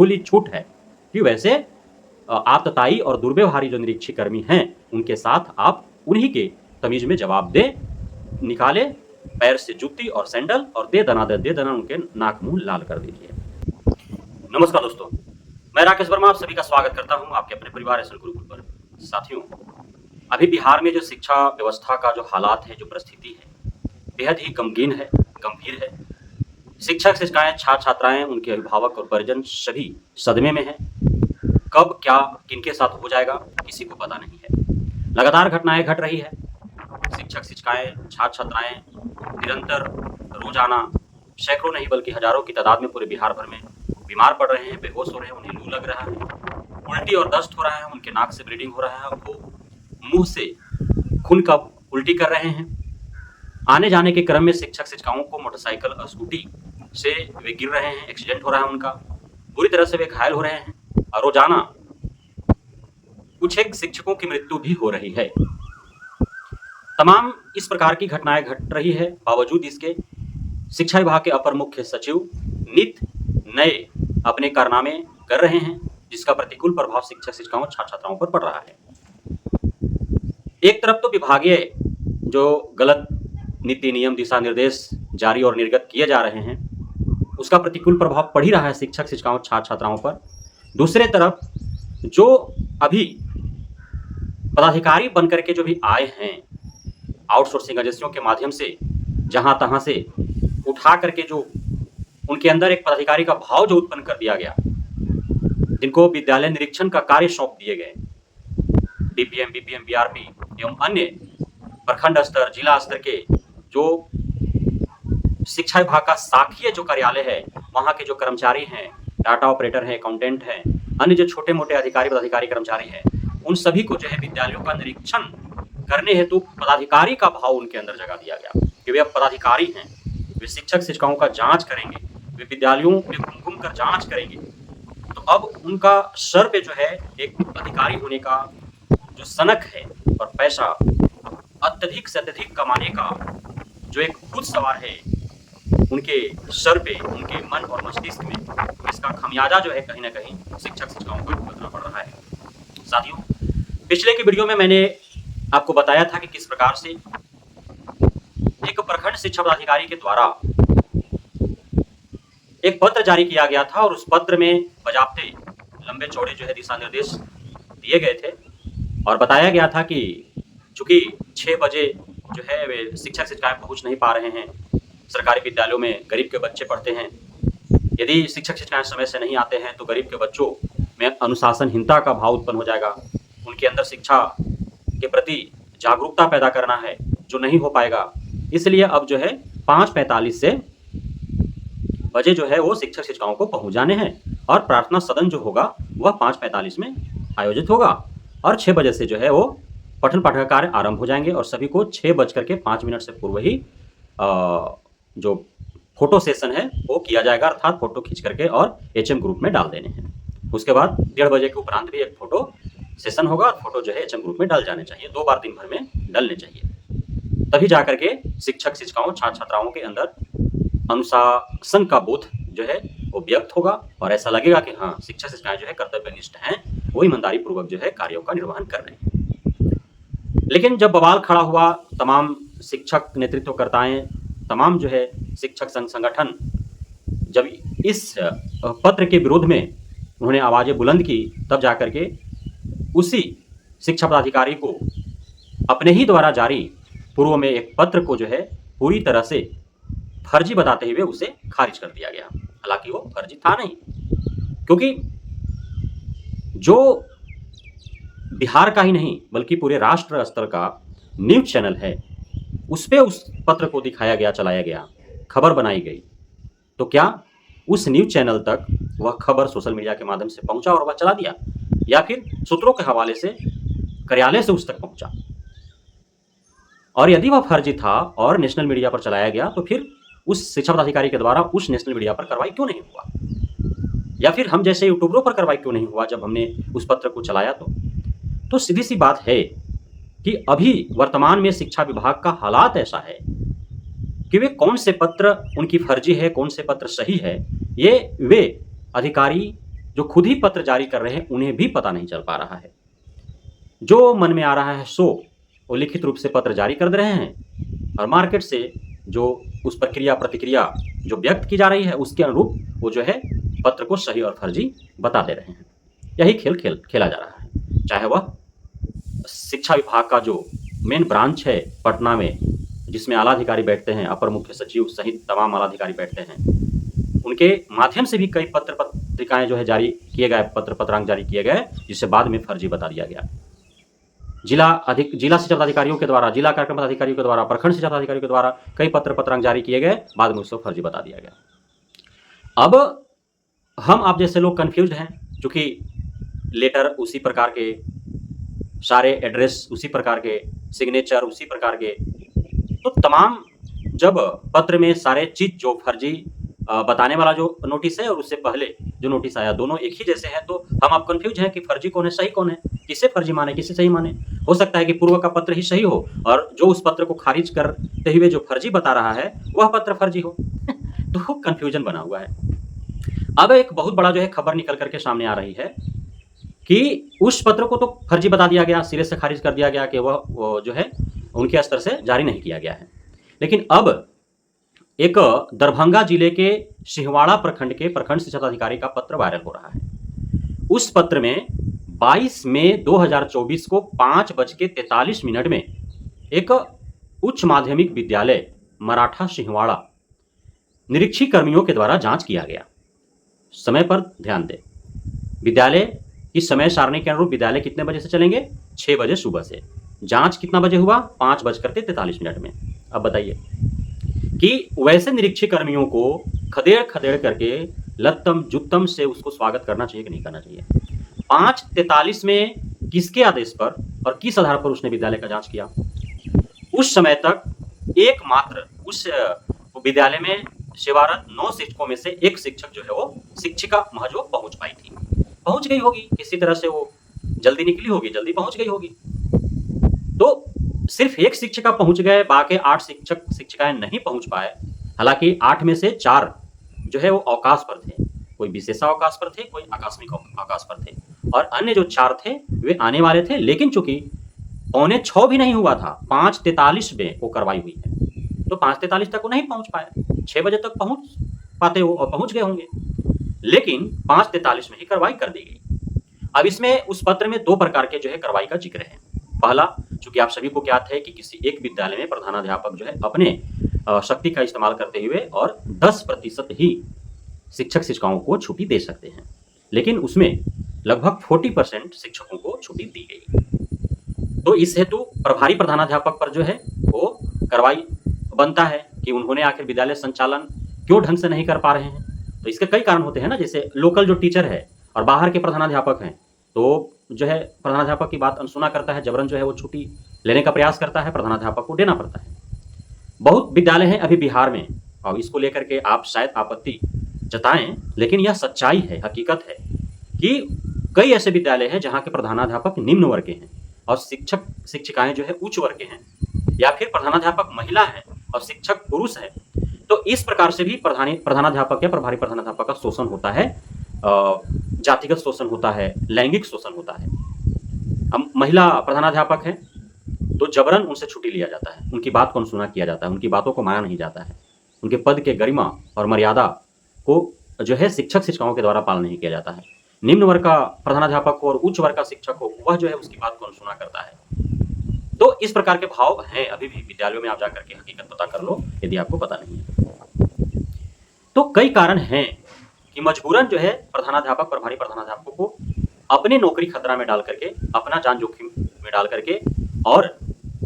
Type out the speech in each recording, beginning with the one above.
खुली छूट है कि वैसे आतताई और दुर्व्यवहारी जो निरीक्षी कर्मी हैं उनके साथ आप उन्हीं के तमीज में जवाब दें, निकाले पैर से जूती और सैंडल और दे दना उनके नाक मुंह लाल कर दीजिए। नमस्कार दोस्तों, मैं राकेश वर्मा आप सभी का स्वागत करता हूं आपके अपने परिवार एसएल गुरुकुल पर। साथियों, अभी बिहार में जो शिक्षा व्यवस्था का जो हालात है, जो परिस्थिति है, बेहद ही गंभीर है। शिक्षक शिक्षिकाएं, छात्र छात्राएं, उनके अभिभावक और परिजन सभी सदमे में हैं। कब क्या किनके साथ हो जाएगा किसी को पता नहीं है। लगातार घटनाएं घट रही है। शिक्षक शिक्षिकाएं, छात्र छात्राएं निरंतर रोजाना सैकड़ों नहीं बल्कि हजारों की तादाद में पूरे बिहार भर में बीमार पड़ रहे हैं, बेहोश हो रहे हैं, उन्हें लू लग रहा है, उल्टी और दस्त हो रहा है, उनके नाक से ब्लीडिंग हो रहा है, वो मुंह से खून का उल्टी कर रहे हैं। आने जाने के क्रम में शिक्षक शिक्षिकाओं को मोटरसाइकिल और स्कूटी से वे गिर रहे हैं, एक्सीडेंट हो रहा है उनका, बुरी तरह से वे घायल हो रहे हैं और रोजाना कुछ एक शिक्षकों की मृत्यु भी हो रही है। तमाम इस प्रकार की घटनाएं घट रही है, बावजूद इसके शिक्षा विभाग के अपर मुख्य सचिव नित नए अपने कारनामे कर रहे हैं, जिसका प्रतिकूल प्रभाव शिक्षक शिक्षिकाओं छात्र छात्राओं पर पड़ रहा है। एक तरफ तो विभागीय जो गलत नीति नियम दिशा निर्देश जारी और निर्गत किए जा रहे हैं, उसका प्रतिकूल प्रभाव पड़ ही रहा है शिक्षक शिक्षिकाओं छात्र छात्राओं पर। दूसरे तरफ जो अभी पदाधिकारी बनकर के जो भी आए हैं, आउटसोर्सिंग एजेंसियों के माध्यम से जहां तहां से उठा करके जो उनके अंदर एक पदाधिकारी का भाव जो उत्पन्न कर दिया गया, जिनको विद्यालय निरीक्षण का कार्य सौंप दिए गए, डीपीएम, बीपीएम, बीआरपी एवं अन्य प्रखंड स्तर, जिला स्तर के जो शिक्षा विभाग का शाखीय जो कार्यालय है, वहां के जो कर्मचारी हैं, डाटा ऑपरेटर हैं, अकाउंटेंट हैं, अन्य जो छोटे मोटे अधिकारी पदाधिकारी कर्मचारी हैं, उन सभी को जो है विद्यालयों का निरीक्षण करने हेतु पदाधिकारी का भाव उनके अंदर जगा दिया गया कि वे अब पदाधिकारी हैं, वे शिक्षक शिक्षिकाओं का जांच करेंगे, वे विद्यालयों में घूम कर जांच करेंगे। तो अब उनका सर पे जो है एक अधिकारी होने का जो सनक है और पैसा अत्यधिक से अत्यधिक कमाने का जो एक भूत सवार है उनके सर पे, उनके मन और मस्तिष्क में, इसका खमियाजा जो है कहीं ना कहीं शिक्षक शिक्षिकाओं को भुगतना पड़ रहा है। साथियों, पिछले की वीडियो में मैंने आपको बताया था कि किस प्रकार से एक प्रखंड शिक्षा पदाधिकारी के द्वारा एक पत्र जारी किया गया था और उस पत्र में बजाबते लंबे चौड़े जो है दिशा निर्देश दिए गए थे और बताया गया था कि चूंकि 6 बजे जो है वे शिक्षक शिक्षिकाएं पहुंच नहीं पा रहे हैं, सरकारी विद्यालयों में गरीब के बच्चे पढ़ते हैं, यदि शिक्षक शिक्षिकाएं समय से नहीं आते हैं तो गरीब के बच्चों में अनुशासनहीनता का भाव उत्पन्न हो जाएगा, उनके अंदर शिक्षा के प्रति जागरूकता पैदा करना है जो नहीं हो पाएगा। इसलिए अब जो है 5:45 से बजे जो है वो शिक्षक शिक्षिकाओं को पहुंच जाने हैं और प्रार्थना सदन जो होगा वह 5:45 में आयोजित होगा और 6 बजे से जो है वो पठन पाठन कार्य आरंभ हो जाएंगे और सभी को 6:05 से पूर्व ही जो फोटो सेशन है वो किया जाएगा, अर्थात फोटो खींच करके और एचएम ग्रुप में डाल देने हैं। उसके बाद 1:30 बजे के उपरांत भी एक फोटो सेशन होगा और फोटो जो है एचएम ग्रुप में डाल जाने चाहिए, 2 बार दिन भर में डलने चाहिए। तभी जाकर के शिक्षक शिक्षिकाओं छात्र छात्राओं के अंदर अनुशासन का बोध जो है वो व्यक्त होगा और ऐसा लगेगा कि हाँ, शिक्षक शिक्षिकाएं जो है कर्तव्यनिष्ठ हैं, वो ईमानदारी पूर्वक जो है कार्यों का निर्वहन कर रहे हैं। लेकिन जब बवाल खड़ा हुआ, तमाम शिक्षक नेतृत्वकर्ताएं, तमाम जो है शिक्षक संगठन जब इस पत्र के विरोध में उन्होंने आवाजें बुलंद की, तब जाकर के उसी शिक्षा पदाधिकारी को अपने ही द्वारा जारी पूर्व में एक पत्र को जो है पूरी तरह से फर्जी बताते हुए उसे खारिज कर दिया गया। हालांकि वो फर्जी था नहीं, क्योंकि जो बिहार का ही नहीं बल्कि पूरे राष्ट्र स्तर का न्यूज चैनल है, उस पे उस पत्र को दिखाया गया, चलाया गया, खबर बनाई गई, तो क्या उस न्यूज चैनल तक वह खबर सोशल मीडिया के माध्यम से पहुंचा और वह चला दिया, या फिर सूत्रों के हवाले से कार्यालय से उस तक पहुंचा? और यदि वह फर्जी था और नेशनल मीडिया पर चलाया गया, तो फिर उस शिक्षा पदाधिकारी के द्वारा उस नेशनल मीडिया पर कार्रवाई क्यों नहीं हुआ, या फिर हम जैसे यूट्यूबरों पर कार्रवाई क्यों नहीं हुआ जब हमने उस पत्र को चलाया? तो सीधी सी बात है कि अभी वर्तमान में शिक्षा विभाग का हालात ऐसा है कि वे कौन से पत्र उनकी फर्जी है, कौन से पत्र सही है, ये वे अधिकारी जो खुद ही पत्र जारी कर रहे हैं उन्हें भी पता नहीं चल पा रहा है। जो मन में आ रहा है सो वो लिखित रूप से पत्र जारी कर दे रहे हैं और मार्केट से जो उस प्रक्रिया प्रतिक्रिया जो व्यक्त की जा रही है उसके अनुरूप वो जो है पत्र को सही और फर्जी बता दे रहे हैं। यही खेल खेला जा रहा है। चाहे वह शिक्षा विभाग का जो मेन ब्रांच है पटना में, जिसमें आला अधिकारी बैठते हैं, अपर मुख्य सचिव सहित तमाम आला अधिकारी बैठते हैं, उनके माध्यम से भी कई पत्र पत्रिकाएं जो है जारी किए गए, पत्रांक जारी किए गए, जिससे बाद में फर्जी बता दिया गया। जिला शिक्षा पदाधिकारियों के द्वारा, जिला कार्यक्रम पदाधिकारियों के द्वारा, प्रखंड शिक्षा पदाधिकारियों के द्वारा कई पत्रांक जारी किए गए, बाद में उसको फर्जी बता दिया गया। अब हम आप जैसे लोग कंफ्यूज हैं, क्योंकि लेटर उसी प्रकार के, सारे एड्रेस उसी प्रकार के, सिग्नेचर उसी प्रकार के, तो तमाम जब पत्र में सारे चीज जो फर्जी बताने वाला जो नोटिस है और उससे पहले जो नोटिस आया दोनों एक ही जैसे हैं, तो हम आप कंफ्यूज हैं कि फर्जी कौन है सही कौन है, किसे फर्जी माने किसे सही माने। हो सकता है कि पूर्व का पत्र ही सही हो और जो उस पत्र को खारिज करते हुए जो फर्जी बता रहा है वह पत्र फर्जी हो। तो कंफ्यूजन बना हुआ है। अब एक बहुत बड़ा जो है खबर निकल करके सामने आ रही है कि उस पत्र को तो फर्जी बता दिया गया, सिरे से खारिज कर दिया गया कि वह जो है उनके स्तर से जारी नहीं किया गया है। लेकिन अब एक दरभंगा जिले के सिहवाड़ा प्रखंड के प्रखंड शिक्षा पदाधिकारी का पत्र वायरल हो रहा है। उस पत्र में 22 मई 2024 को 5:43 में एक उच्च माध्यमिक विद्यालय मराठा सिहवाड़ा निरीक्षी कर्मियों के द्वारा जांच किया गया। समय पर ध्यान दें, विद्यालय की समय सारणी के अनुरूप विद्यालय कितने बजे से चलेंगे? 6 बजे सुबह से। जांच कितना बजे हुआ? 5:43 में। अब बताइए कि वैसे निरीक्षी कर्मियों को खदेड़ खदेड़ करके लत्तम जुत्तम से उसको स्वागत करना चाहिए कि नहीं करना चाहिए? 5:43 में किसके आदेश पर और किस आधार पर उसने विद्यालय का जांच किया? उस समय तक एकमात्र उस विद्यालय में सेवारत 9 शिक्षकों में से एक शिक्षक जो है वो शिक्षिका महज वो पहुंच पाई थी। पहुंच गई होगी किसी तरह से, वो जल्दी निकली होगी, जल्दी पहुंच गई होगी। तो सिर्फ एक शिक्षिका पहुंच गए, बाकी 8 शिक्षक शिक्षिकाएं नहीं पहुंच पाए। हालांकि 8 में से 4 जो है वो अवकाश पर थे, कोई विशेषावकाश पर थे, कोई आकस्मिक अवकाश पर थे, और अन्य जो 4 थे वे आने वाले थे। लेकिन चूंकि 5:45 भी नहीं हुआ था, 5:43 में वो कार्रवाई हुई है, तो 5:43 तक वो नहीं पहुंच पाए। 6 बजे तक पहुंच पाते हो और पहुंच गए होंगे, लेकिन 5:43 में ही कार्रवाई कर दी गई। अब इसमें उस पत्र में 2 प्रकार के जो है कार्रवाई का जिक्र है। पहला, चूंकि आप सभी को ज्ञात है कि किसी एक विद्यालय में प्रधानाध्यापक जो है अपने शक्ति का इस्तेमाल करते हुए और 10% ही शिक्षक शिक्षिकाओं को छुट्टी दे सकते हैं, लेकिन उसमें लगभग 40% शिक्षकों को छुट्टी दी गई। तो इस हेतु प्रभारी प्रधानाध्यापक पर जो है वो कार्रवाई बनता है कि उन्होंने आखिर विद्यालय संचालन क्यों ढंग से नहीं कर पा रहे हैं। तो इसके कई कारण होते हैं ना, जैसे लोकल जो टीचर है और बाहर के प्रधानाध्यापक हैं, तो जो है प्रधानाध्यापक की बात अनसुना करता है, जबरन जो है वो छुट्टी लेने का प्रयास करता है, प्रधानाध्यापक को देना पड़ता है। बहुत विद्यालय हैं अभी बिहार में, और इसको लेकर के आप शायद आपत्ति जताएं, लेकिन यह सच्चाई है, हकीकत है कि कई ऐसे विद्यालय हैं जहां के प्रधानाध्यापक निम्न वर्ग के हैं और शिक्षक शिक्षिकाएं जो है उच्च वर्ग के हैं, या फिर प्रधानाध्यापक महिला है और शिक्षक पुरुष है। तो इस प्रकार से भी प्रधानाध्यापक या प्रभारी प्रधानाध्यापक का शोषण होता है, जातिगत शोषण होता है, लैंगिक शोषण होता है। हम महिला प्रधानाध्यापक हैं तो जबरन उनसे छुट्टी लिया जाता है, उनकी बात को अनसुना किया जाता है, उनकी बातों को माना नहीं जाता है, उनके पद के गरिमा और मर्यादा को जो है शिक्षक शिक्षिकाओं के द्वारा पालन नहीं किया जाता है। निम्न वर्ग का प्रधानाध्यापक हो और उच्च वर्ग का शिक्षक हो, वह जो है उसकी बात को अनसुना करता है। तो इस प्रकार के भाव हैं अभी भी विद्यालयों में, आप जाकर के हकीकत पता कर लो यदि आपको पता नहीं है। तो कई कारण हैं कि मजबूरन जो है प्रधानाध्यापक प्रभारी प्रधानाध्यापकों को अपनी नौकरी खतरा में डाल करके, अपना जान जोखिम में डाल करके और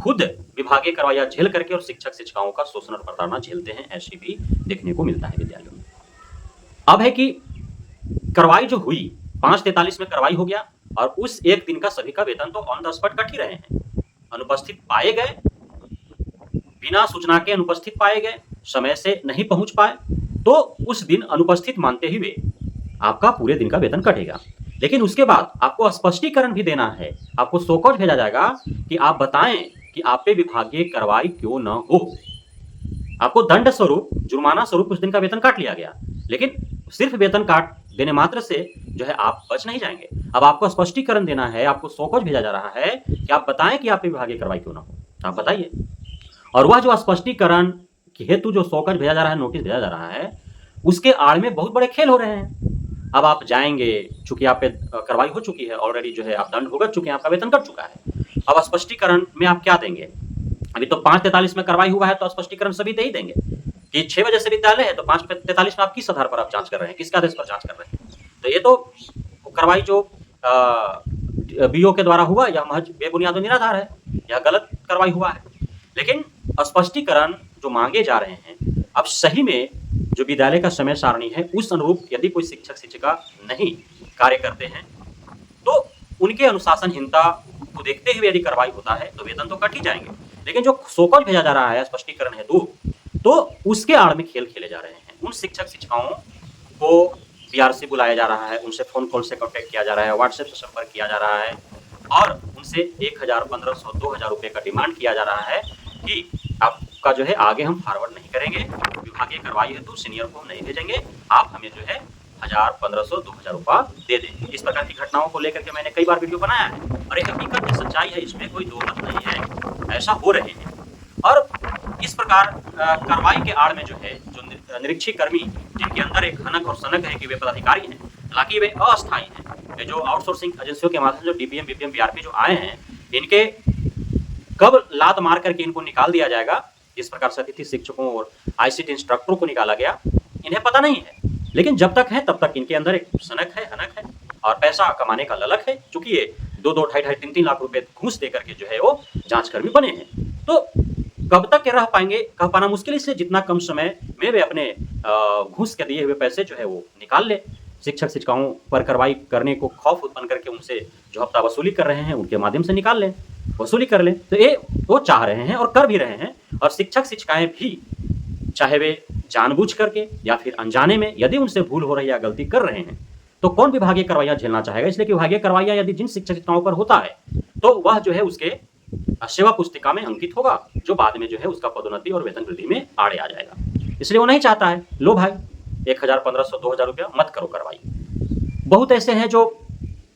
खुद विभागीय कार्रवाई झेल करके और शिक्षक शिक्षिकाओं का शोषण और प्रताड़ना झेलते हैं, ऐसी भी देखने को मिलता है विद्यालयों में। अब है कि कार्रवाई जो हुई 5:43 में कार्रवाई हो गया और उस एक दिन का सभी का वेतन तो ऑन द स्पॉट कट ही रहे हैं, अनुपस्थित पाए गए, बिना सूचना के अनुपस्थित पाए गए, समय से नहीं पहुंच पाए, तो उस दिन अनुपस्थित मानते हुए आपका पूरे दिन का वेतन कटेगा। लेकिन उसके बाद आपको स्पष्टीकरण भी देना है, आपको शोकॉज भेजा जाएगा कि आप बताएं कि आप पे विभागीय कार्रवाई क्यों न हो। आपको दंड स्वरूप, जुर्माना स्वरूप उस दिन का वेतन काट लिया गया, लेकिन सिर्फ वेतन काट देने मात्र से जो है आप बच नहीं जाएंगे। अब आपको स्पष्टीकरण देना है, आपको शोकॉज भेजा जा रहा है कि आप बताएं कि आप पे विभागीय कार्रवाई क्यों ना हो, आप बताइए। और वह जो स्पष्टीकरण के हेतु जो शोकॉज भेजा जा रहा है, नोटिस भेजा जा रहा है, उसके आड़ में बहुत बड़े खेल हो रहे हैं। अब आप जाएंगे, चूंकि आप पे कार्रवाई हो चुकी है ऑलरेडी, जो है आप दंड भुगत चुके हैं, आपका वेतन कट चुका है। अब स्पष्टीकरण में आप क्या देंगे? अभी तो 5:43 में कार्रवाई हुआ है, तो स्पष्टीकरण सभी दे ही देंगे कि 6 बजे से विद्यालय है, तो 5:43 में आप किस आधार पर आप जांच कर रहे हैं, किसके आदेश पर जांच कर रहे हैं? तो ये तो कार्रवाई जो बीओ के द्वारा हुआ, यह महज बेबुनियाद और निराधार है, यह गलत कार्रवाई हुआ है। लेकिन स्पष्टीकरण जो मांगे जा रहे हैं, अब सही में जो विद्यालय का समय सारणी है उस अनुरूप यदि कोई शिक्षक शिक्षिका नहीं कार्य करते हैं, तो उनके अनुशासनहीनता को देखते हुए यदि कार्रवाई होता है तो वेतन तो कट ही जाएंगे। लेकिन जो शोकॉज भेजा जा रहा है स्पष्टीकरण हेतु, तो उसके आड़ में खेल खेले जा रहे हैं। उन शिक्षक शिक्षिकाओं को बीआरसी बुलाया जा रहा है, उनसे फोन कॉल से कॉन्टेक्ट किया जा रहा है, व्हाट्सएप से संपर्क किया जा रहा है और उनसे 1000, 1500, 2000 रुपये का डिमांड किया जा रहा है कि आपका जो है आगे हम फॉरवर्ड नहीं करेंगे, विभागीय कार्रवाई हेतु सीनियर को हम नहीं भेजेंगे, आप हमें जो है 1000, 1500, 2000 रुपया दे दें। इस प्रकार की घटनाओं को लेकर के मैंने कई बार वीडियो बनाया है और ये हकीकत है, सच्चाई है, इसमें कोई दो मत नहीं है, ऐसा हो रहे हैं। और इस प्रकार कार्रवाई के आड़ में जो है, जो निरीक्षी कर्मी जिनके अंदर एक हनक और सनक है कि वे पदाधिकारी हैं, हालांकि वे अस्थायी हैं, जो आउटसोर्सिंग एजेंसियों के माध्यम से जो डीपीएम, बीपीएम, बीआरपी जो आए हैं, इनके कब लात मार करके इनको निकाल दिया जाएगा, जिस प्रकार से अतिथि शिक्षकों और आईसीटी इंस्ट्रक्टरों को निकाला गया, इन्हें पता नहीं है। लेकिन जब तक है तब तक इनके अंदर एक सनक है, हनक है और पैसा कमाने का ललक है, चूंकि ये 2-2, 2.5, 3-3 लाख रुपए घूस दे करके जो है वो जांचकर्मी बने हैं। तो कब तक रह पाएंगे, कह पाना मुश्किल, इसलिए जितना कम समय में वे अपने घूस के दिए हुए पैसे जो है वो निकाल ले। शिक्षक शिक्षिकाओं पर कार्रवाई करने को खौफ उत्पन्न करके उनसे जो हफ्ता वसूली कर रहे हैं, उनके माध्यम से निकाल लें, वसूली कर लें। तो ये वो चाह रहे हैं और कर भी रहे हैं। और शिक्षक शिक्षिकाएं भी, चाहे वे जानबूझ करके या फिर अनजाने में, यदि उनसे भूल हो रही है या गलती कर रहे हैं, तो कौन विभागीय कार्रवाई झेलना चाहेगा? इसलिए कि विभागीय कार्रवाई यदि जिन शिक्षक शिक्षिकाओं पर होता है, तो वह जो है उसके सेवा पुस्तिका में अंकित होगा, जो बाद में जो है उसका पदोन्नति और वेतन वृद्धि में आड़े आ जाएगा। इसलिए वो नहीं चाहता है, लो भाई 1000, 1500, 2000 रुपया मत करो कार्रवाई। बहुत ऐसे हैं जो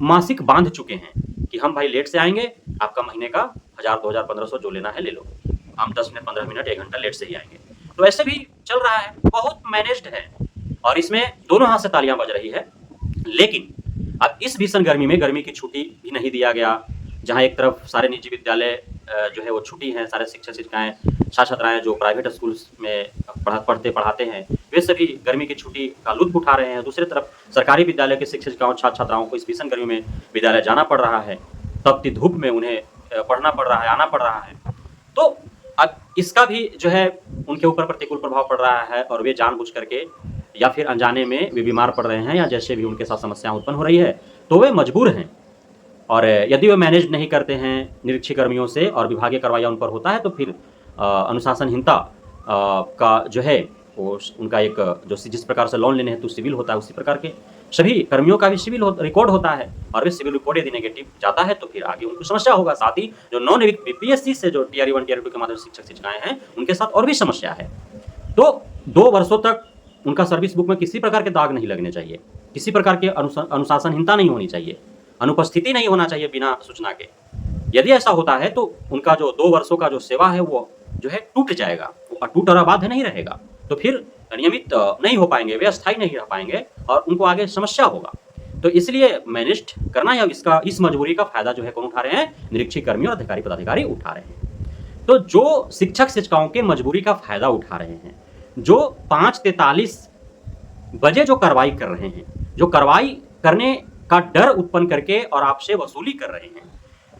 मासिक बांध चुके हैं कि हम भाई लेट से आएंगे, आपका महीने का 1000, 2000, 1500 जो लेना है ले लो, हम 10 मिनट, 15 मिनट, 1 घंटा लेट से ही आएंगे। तो ऐसे भी चल रहा है, बहुत मैनेज्ड है और इसमें दोनों हाथ से तालियां बज रही है। लेकिन अब इस भीषण गर्मी में गर्मी की छुट्टी भी नहीं दिया गया, जहां एक तरफ सारे निजी विद्यालय जो है वो छुट्टी हैं, सारे शिक्षक शिक्षिकाएं, छात्र छात्राएं जो प्राइवेट स्कूल्स में पढ़ाते हैं, वे सभी गर्मी की छुट्टी का लुत्फ उठा रहे हैं। दूसरी तरफ सरकारी विद्यालय के शिक्षक शिक्षिकाओं, छात्र छात्राओं को इस भीषण गर्मी में विद्यालय जाना पड़ रहा है, तपती धूप में उन्हें पढ़ना पड़ रहा है, आना पड़ रहा है। तो अब इसका भी जो है उनके ऊपर प्रतिकूल प्रभाव पड़ रहा है और वे जानबूझ करके या फिर अनजाने में वे बीमार पड़ रहे हैं या जैसे भी उनके साथ समस्या उत्पन्न हो रही है, तो वे मजबूर हैं। और यदि वे मैनेज नहीं करते हैं निरीक्षी कर्मियों से और विभागीय कार्रवाई उन पर होता है, तो फिर अनुशासनहीनता का जो है वो उनका एक जो जिस प्रकार से लोन लेने हेतु सिविल होता है, उसी प्रकार के सभी कर्मियों का भी सिविल रिकॉर्ड होता है और वे सिविल रिकॉर्ड यदि नेगेटिव जाता है तो फिर आगे उनको समस्या होगा। साथ ही जो नॉन बीपीएससी से जो टीआर 1 टीआर 2 के माध्यम से शिक्षक शिक्षिकाएं हैं, उनके साथ और भी समस्या है। तो 2 वर्षों तक उनका सर्विस बुक में किसी प्रकार के दाग नहीं लगने चाहिए, किसी प्रकार के अनुशासनहीनता नहीं होनी चाहिए, अनुपस्थिति नहीं होना चाहिए बिना सूचना के। यदि ऐसा होता है तो उनका जो 2 वर्षों का जो सेवा है वो जो है टूट जाएगा, वो अटूट और अबाध नहीं रहेगा, तो फिर नियमित नहीं हो पाएंगे, वे अस्थायी नहीं रह पाएंगे और उनको आगे समस्या होगा। तो इसलिए मैनेज करना या इस मजबूरी का फायदा जो है कौन उठा रहे हैं? निरीक्षी कर्मी और अधिकारी पदाधिकारी उठा रहे हैं। तो जो शिक्षक शिक्षिकाओं के मजबूरी का फायदा उठा रहे हैं, जो 5:43 बजे जो कार्रवाई कर रहे हैं, जो कार्रवाई करने का डर उत्पन्न करके और आपसे वसूली कर रहे हैं,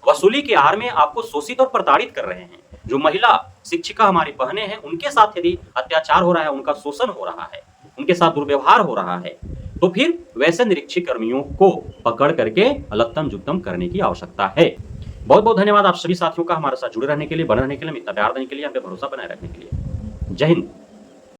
वसूली के आड़ में आपको शोषित और प्रताड़ित कर रहे हैं। जो महिला शिक्षिका हमारी बहनें हैं, उनके साथ यदि अत्याचार हो रहा है, उनका शोषण हो रहा है, उनके साथ दुर्व्यवहार हो रहा है, तो फिर वैसे निरीक्षी कर्मियों को पकड़ करके अलगतम जुगतम करने की आवश्यकता है। बहुत बहुत धन्यवाद आप सभी साथियों का हमारे साथ जुड़े रहने के लिए, बने रहने के लिए, इतना प्यार देने के लिए, हम पे भरोसा बनाए रखने के लिए। जय हिंद।